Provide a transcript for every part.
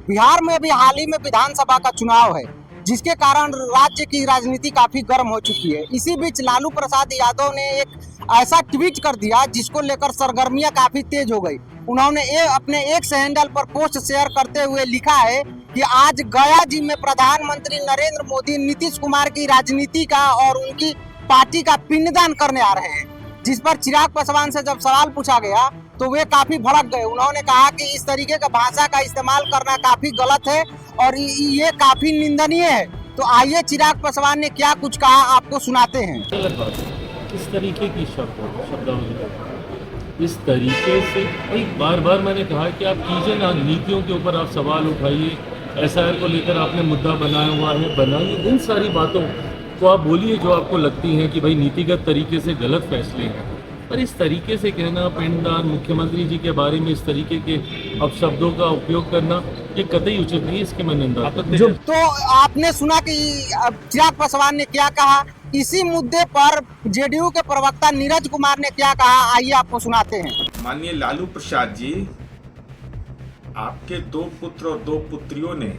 बिहार में अभी हाल ही में विधानसभा का चुनाव है, जिसके कारण राज्य की राजनीति काफी गर्म हो चुकी है। इसी बीच लालू प्रसाद यादव ने एक ऐसा ट्वीट कर दिया जिसको लेकर सरगर्मियां काफी तेज हो गई। उन्होंने अपने एक्स हैंडल पर पोस्ट शेयर करते हुए लिखा है कि आज गया जी में प्रधानमंत्री नरेंद्र मोदी नीतीश कुमार की राजनीति का और उनकी पार्टी का पिंडदान करने आ रहे हैं। जिस पर चिराग पासवान से जब सवाल पूछा गया तो वे काफी भड़क गए। उन्होंने कहा कि इस तरीके का भाषा का इस्तेमाल करना काफी गलत है और ये काफी निंदनीय है। तो आइए चिराग पासवान ने क्या कुछ कहा आपको सुनाते हैं। इस तरीके की शब्दावली, इस तरीके से बार बार मैंने कहा कि आप कीजिए ना, नीतियों के ऊपर आप सवाल उठाइए, एसआईआर को लेकर आपने मुद्दा बनाया हुआ है, बनाइए इन सारी बातों को आप बोलिए जो आपको लगती हैं कि भाई नीतिगत तरीके से गलत फैसले हैं। पर इस तरीके से कहना, पिंडदान, मुख्यमंत्री जी के बारे में इस तरीके के अपशब्दों का उपयोग करना ये कतई उचित नहीं, इसकी मैं निंदा करता हूं। तो आपने सुना कि चिराग पासवान ने क्या कहा। इसी मुद्दे पर जेडीयू के प्रवक्ता नीरज कुमार ने क्या कहा, आइए आपको सुनाते हैं। माननीय लालू प्रसाद जी, आपके 2 पुत्र और 2 पुत्रियों ने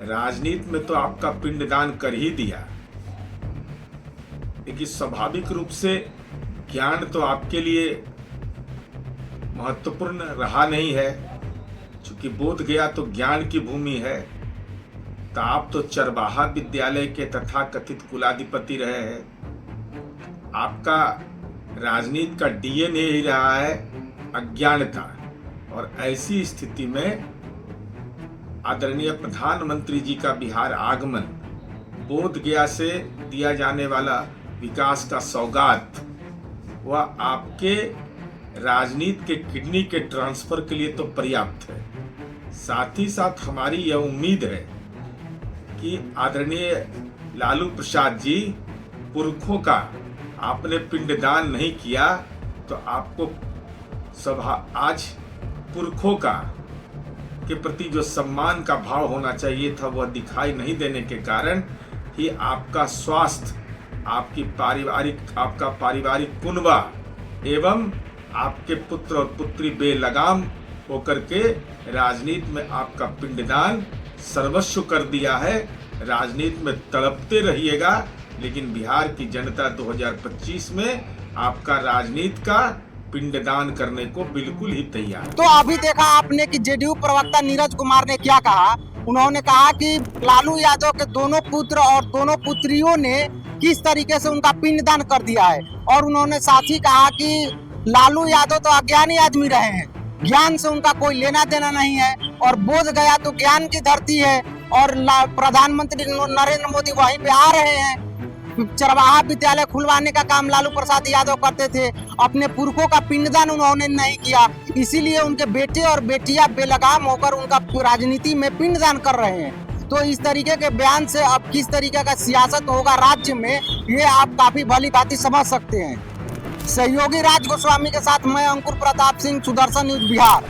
राजनीति में तो आपका पिंडदान कर ही दिया, लेकिन स्वाभाविक रूप से ज्ञान तो आपके लिए महत्वपूर्ण रहा नहीं है। चूंकि बोध गया तो ज्ञान की भूमि है, तो आप तो चरवाहा विद्यालय के तथाकथित कुलाधिपति रहे हैं। आपका राजनीति का डीएनए ही रहा है अज्ञानता, और ऐसी स्थिति में आदरणीय प्रधानमंत्री जी का बिहार आगमन, बोध गया से दिया जाने वाला विकास का सौगात, वह आपके राजनीति के किडनी के ट्रांसफर के लिए तो पर्याप्त है। साथ ही साथ हमारी यह उम्मीद है कि आदरणीय लालू प्रसाद जी, पुरखों का आपने पिंडदान नहीं किया तो आपको आज पुरखों का के प्रति जो सम्मान का भाव होना चाहिए था वह दिखाई नहीं देने के कारण ही आपका स्वास्थ्य, आपका पारिवारिक कुनबा एवं आपके पुत्र और पुत्री बेलगाम होकर के राजनीति में आपका पिंडदान सर्वस्व कर दिया है। राजनीति में तड़पते रहिएगा, लेकिन बिहार की जनता 2025 में आपका राजनीति का पिंडदान करने को बिल्कुल ही तैयार। तो अभी देखा आपने कि जेडीयू प्रवक्ता नीरज कुमार ने क्या कहा। उन्होंने कहा कि लालू यादव के दोनों पुत्र और दोनों पुत्रियों ने किस तरीके से उनका पिंडदान कर दिया है, और उन्होंने साथ ही कहा कि लालू यादव तो अज्ञानी आदमी रहे हैं, ज्ञान से उनका कोई लेना देना नहीं है, और बोध गया तो ज्ञान की धरती है, और प्रधानमंत्री नरेंद्र मोदी वहीं पे आ रहे हैं। चरवाहा विद्यालय खुलवाने का काम लालू प्रसाद यादव करते थे, अपने पुरखों का पिंडदान उन्होंने नहीं किया, इसीलिए उनके बेटे और बेटियां बेलगाम होकर उनका राजनीति में पिंडदान कर रहे हैं। तो इस तरीके के बयान से अब किस तरीके का सियासत होगा राज्य में, ये आप काफी भली भांति समझ सकते हैं। सहयोगी राज गोस्वामी के साथ मैं अंकुर प्रताप सिंह, सुदर्शन न्यूज बिहार।